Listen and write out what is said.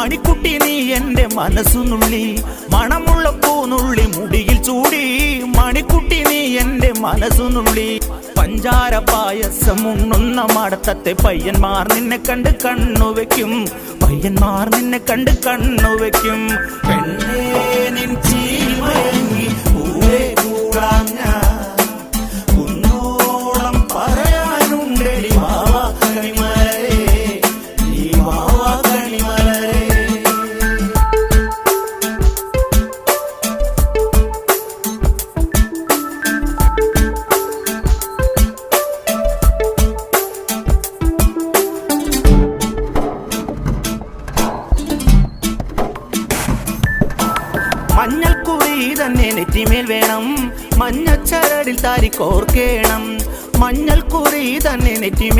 മണിക്കുട്ടി നീ എൻ്റെ മനസ്സുനുള്ളി, മണമുള്ള പൂനുള്ളി മുടിയിൽ ചൂടി. മണിക്കുട്ടി നീ എൻ്റെ മനസ്സുനുള്ളി, പഞ്ചാര പായസം ഉണ്ണുന്ന മടത്തത്തെ പയ്യന്മാർ നിന്നെ കണ്ട് കണ്ണുവെക്കും, പയ്യന്മാർ നിന്നെ കണ്ട് കണ്ണുവെക്കും. പെണ്ണേ നിൻ ചീമയങ്ങി പൂവേ കൂടാൻ ഞാൻ, കുന്നോളം പറയാനുണ്ടെടി വാവാ കണിമലരേ, നീ വാവാ കണിമലരേ. മഞ്ഞൾക്കുറി തന്നെ നെറ്റിമേൽ വേണം, മഞ്ഞച്ചരടിൽ താരി കോർക്കേണം. മഞ്ഞൾക്കുറി തന്നെ നെറ്റിമേൽ